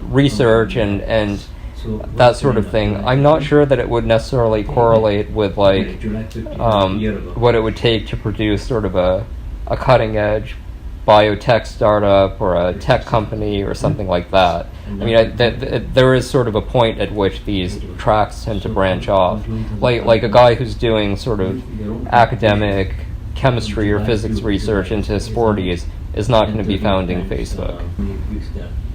research and that sort of thing, I'm not sure that it would necessarily correlate with like what it would take to produce sort of a cutting edge biotech startup or a tech company or something like that. I mean, there is sort of a point at which these tracks tend to branch off. Like a guy who's doing sort of academic chemistry or physics research into his 40s is not going to be founding Facebook.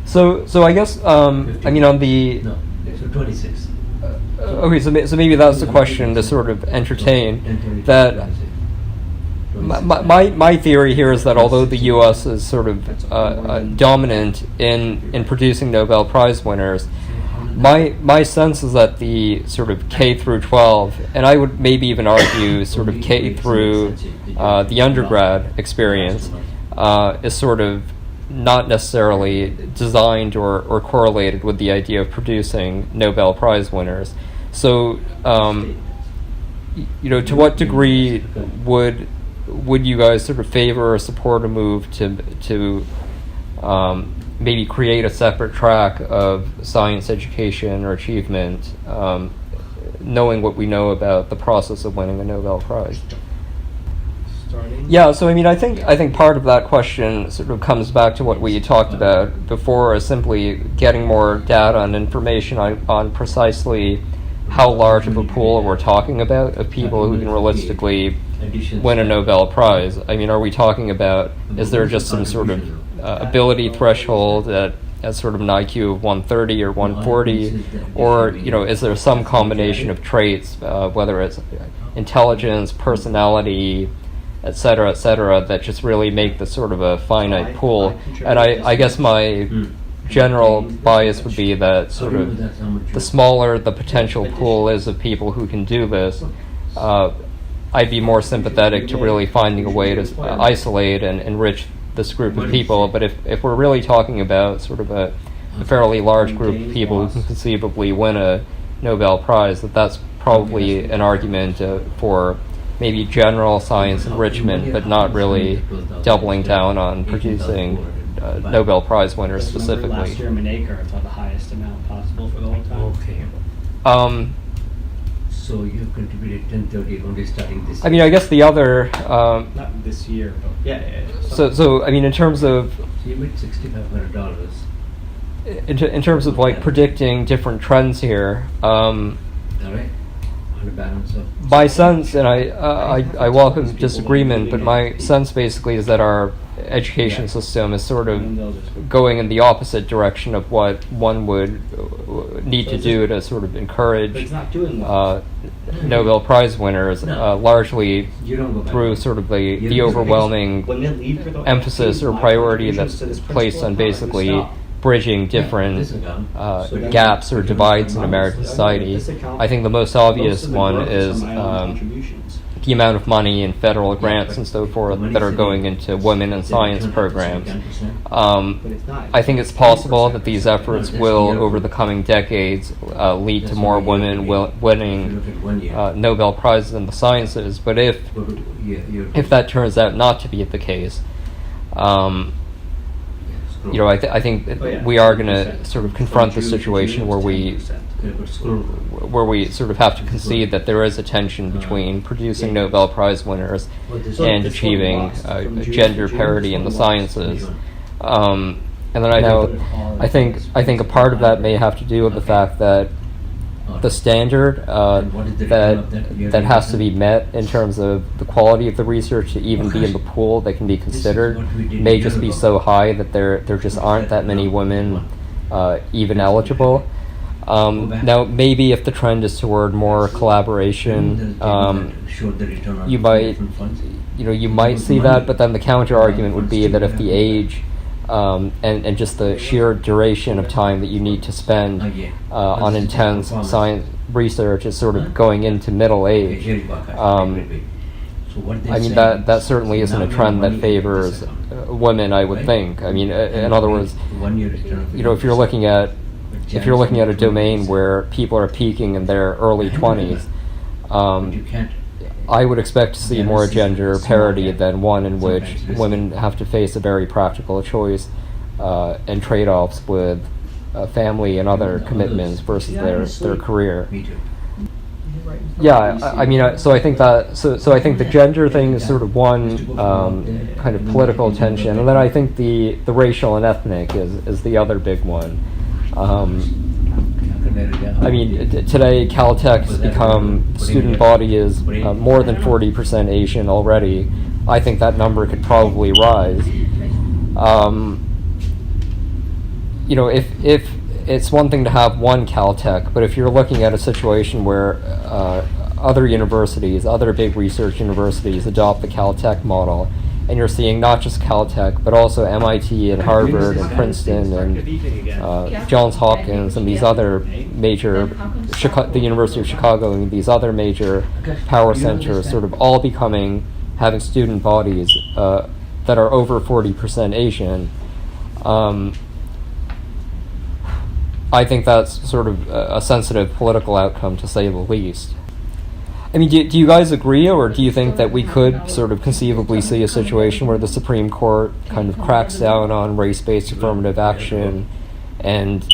So I guess I mean on the No, so 26. okay, so maybe that's the question to sort of entertain, that my theory here is that although the U.S. is sort of dominant in producing Nobel Prize winners, my sense is that the sort of K through 12, and I would maybe even argue sort of K through the undergrad experience, is sort of not necessarily designed or correlated with the idea of producing Nobel Prize winners. So, to what degree would you guys sort of favor or support a move to maybe create a separate track of science education or achievement, knowing what we know about the process of winning a Nobel Prize? Yeah, so I mean, I think part of that question sort of comes back to what we talked about before, is simply getting more data and information on precisely how large of a pool we're talking about of people who can realistically win a Nobel Prize. I mean, are we talking about, is there just some sort of ability threshold at sort of an IQ of 130 or 140, or is there some combination of traits, whether it's intelligence, personality, et cetera, that just really make this sort of a finite pool? And I guess my general bias would be that sort of the smaller the potential pool is of people who can do this, I'd be more sympathetic to really finding a way to isolate and enrich this group of people. But if we're really talking about sort of a fairly large group of people who can conceivably win a Nobel Prize, that's probably an argument for maybe general science enrichment, but not really doubling down on producing Nobel Prize winners specifically. Last year, Manacre, I thought the highest amount possible for the whole time. Okay. So you have contributed 1030 only starting this year. I mean, I guess the other Not this year, but yeah. So I mean, in terms of So you made $6,500. in terms of like predicting different trends here, All right. On the balance of my sense, and I welcome disagreement, but my sense basically is that our education system is sort of going in the opposite direction of what one would need to do to sort of encourage Nobel Prize winners, largely through sort of the overwhelming emphasis or priority that's placed on basically bridging different gaps or divides in American society. I think the most obvious one is the amount of money in federal grants and so forth that are going into women in science programs. I think it's possible that these efforts will, over the coming decades, lead to more women winning Nobel Prizes in the sciences. But if that turns out not to be the case, I think we are going to sort of confront the situation where we sort of have to concede that there is a tension between producing Nobel Prize winners and achieving gender parity in the sciences. And then I think a part of that may have to do with the fact that the standard that has to be met in terms of the quality of the research to even be in the pool that can be considered may just be so high that there just aren't that many women even eligible. Now, maybe if the trend is toward more collaboration, you might see that, but then the counter argument would be that if the age and just the sheer duration of time that you need to spend on intense science research is sort of going into middle age, I mean, that certainly isn't a trend that favors women, I would think. I mean, in other words, if you're looking at a domain where people are peaking in their early 20s, I would expect to see more gender parity than one in which women have to face a very practical choice and trade-offs with family and other commitments versus their career. Yeah, I mean, so I think the gender thing is sort of one kind of political tension, and then I think the racial and ethnic is the other big one. I mean, today Caltech's become, student body is more than 40% Asian already. I think that number could probably rise. if it's one thing to have one Caltech, but if you're looking at a situation where other universities, other big research universities adopt the Caltech model, and you're seeing not just Caltech, but also MIT and Harvard and Princeton and Johns Hopkins and these other major, the University of Chicago and these other major power centers sort of all having student bodies that are over 40% Asian. I think that's sort of a sensitive political outcome, to say the least. I mean, do you guys agree, or do you think that we could sort of conceivably see a situation where the Supreme Court kind of cracks down on race-based affirmative action and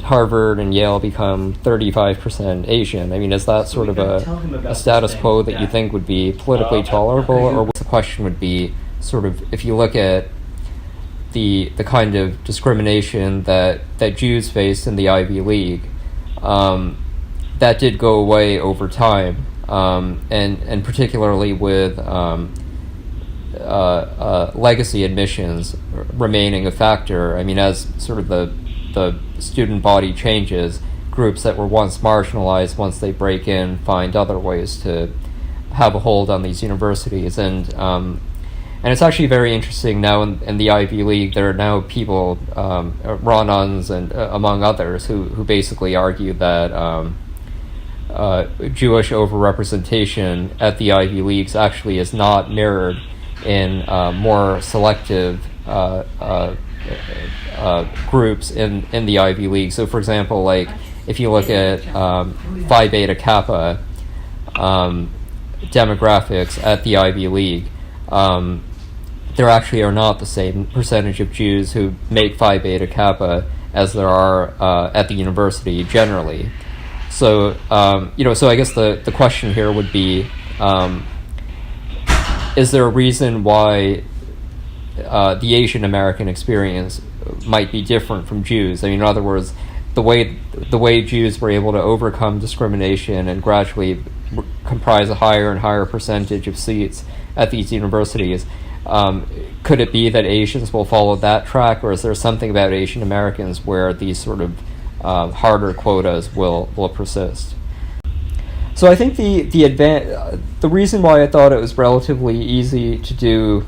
Harvard and Yale become 35% Asian? I mean, is that sort of a status quo that you think would be politically tolerable? Or the question would be sort of, if you look at the kind of discrimination that Jews faced in the Ivy League, that did go away over time, and particularly with legacy admissions remaining a factor. I mean, as sort of the student body changes, groups that were once marginalized, once they break in, find other ways to have a hold on these universities. And it's actually very interesting now in the Ivy League. There are now people, Ron Unz and among others, who basically argue that Jewish overrepresentation at the Ivy Leagues actually is not mirrored in more selective groups in the Ivy League. So, for example, like if you look at Phi Beta Kappa demographics at the Ivy League, there actually are not the same percentage of Jews who make Phi Beta Kappa as there are at the university generally. So, so I guess the question here would be, is there a reason why the Asian American experience might be different from Jews? I mean, in other words, the way Jews were able to overcome discrimination and gradually comprise a higher and higher percentage of seats at these universities, could it be that Asians will follow that track, or is there something about Asian Americans where these sort of harder quotas will persist? So I think the reason why I thought it was relatively easy to do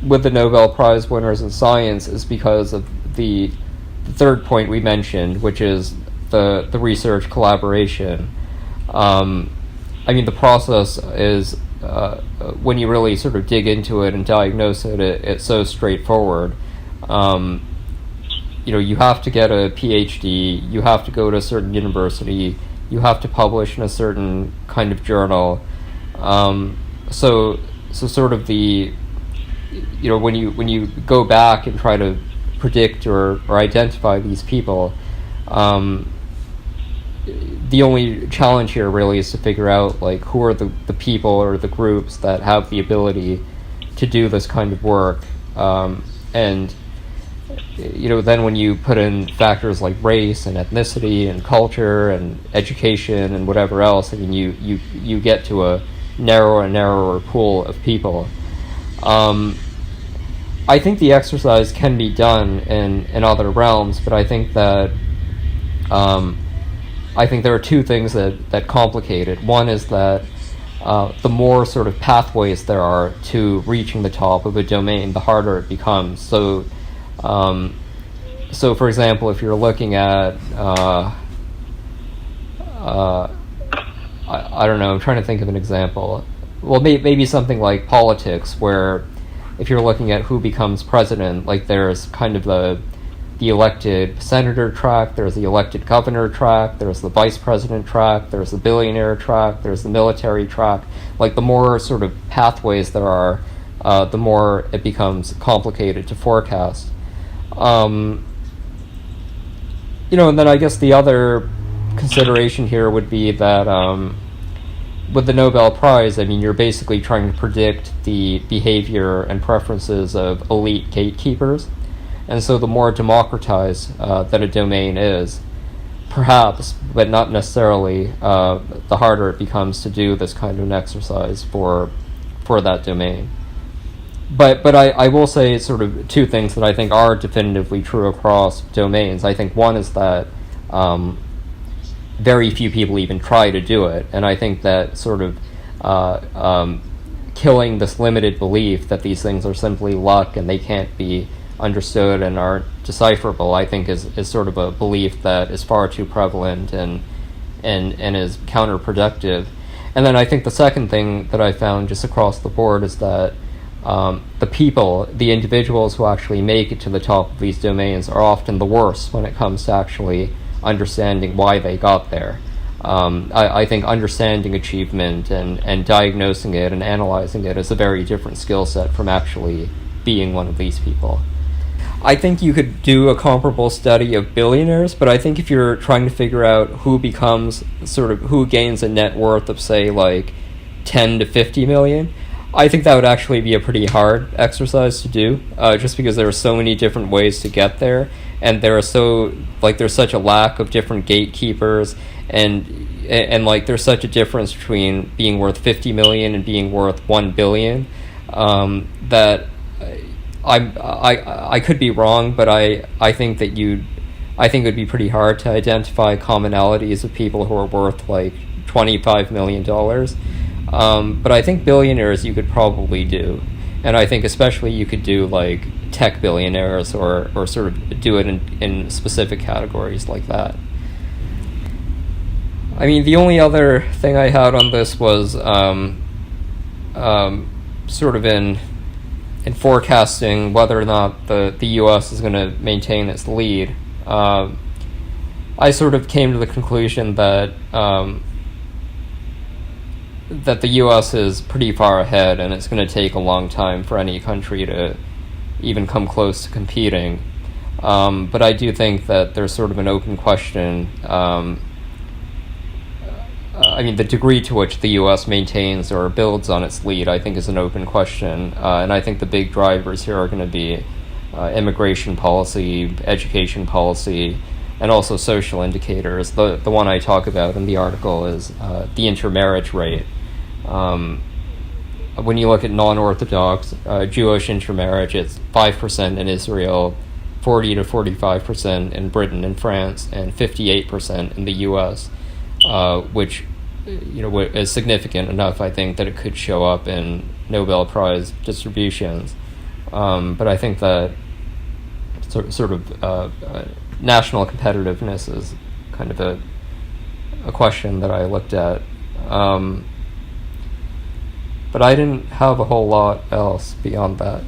with the Nobel Prize winners in science is because of the third point we mentioned, which is the research collaboration. I mean, the process is, when you really sort of dig into it and diagnose it, it's so straightforward. You have to get a PhD, you have to go to a certain university, you have to publish in a certain kind of journal. So sort of when you go back and try to predict or identify these people, the only challenge here really is to figure out like who are the people or the groups that have the ability to do this kind of work, and then when you put in factors like race and ethnicity and culture and education and whatever else, I mean you get to a narrower and narrower pool of people. I think the exercise can be done in other realms, but I think that there are two things that complicate it. One is that the more sort of pathways there are to reaching the top of a domain, the harder it becomes. So for example, if you're looking at, I don't know, I'm trying to think of an example. Well, maybe something like politics, where if you're looking at who becomes president, like there's kind of the elected senator track, there's the elected governor track, there's the vice president track, there's the billionaire track, there's the military track. Like the more sort of pathways there are, the more it becomes complicated to forecast. And then I guess the other consideration here would be that with the Nobel Prize, I mean, you're basically trying to predict the behavior and preferences of elite gatekeepers. And so the more democratized that a domain is, perhaps, but not necessarily, the harder it becomes to do this kind of an exercise for that domain. but I will say sort of two things that I think are definitively true across domains. I think one is that very few people even try to do it, and I think that sort of killing this limited belief that these things are simply luck and they can't be understood and aren't decipherable, I think is sort of a belief that is far too prevalent and is counterproductive. And then I think the second thing that I found just across the board is that the individuals who actually make it to the top of these domains are often the worst when it comes to actually understanding why they got there. I think understanding achievement and diagnosing it and analyzing it is a very different skill set from actually being one of these people. I think you could do a comparable study of billionaires, but I think if you're trying to figure out who gains a net worth of, say, like 10 to 50 million, I think that would actually be a pretty hard exercise to do, just because there are so many different ways to get there, and there's such a lack of different gatekeepers, and like there's such a difference between being worth 50 million and being worth 1 billion, that I could be wrong, but I think that it would be pretty hard to identify commonalities of people who are worth like $25 million. But I think billionaires you could probably do, and I think especially you could do like tech billionaires or sort of do it in specific categories like that. I mean, the only other thing I had on this was sort of in forecasting whether or not the U.S. is going to maintain its lead. I sort of came to the conclusion that the U.S. is pretty far ahead, and it's going to take a long time for any country to even come close to competing. But I do think that there's sort of an open question. I mean, the degree to which the U.S. maintains or builds on its lead, I think, is an open question. And I think the big drivers here are going to be immigration policy, education policy, and also social indicators. The one I talk about in the article is the intermarriage rate. When you look at non-Orthodox Jewish intermarriage, it's 5% in Israel, 40 to 45% in Britain and France, and 58% in the U.S., which is significant enough, I think, that it could show up in Nobel Prize distributions. But I think that sort of national competitiveness is kind of a question that I looked at. But I didn't have a whole lot else beyond that.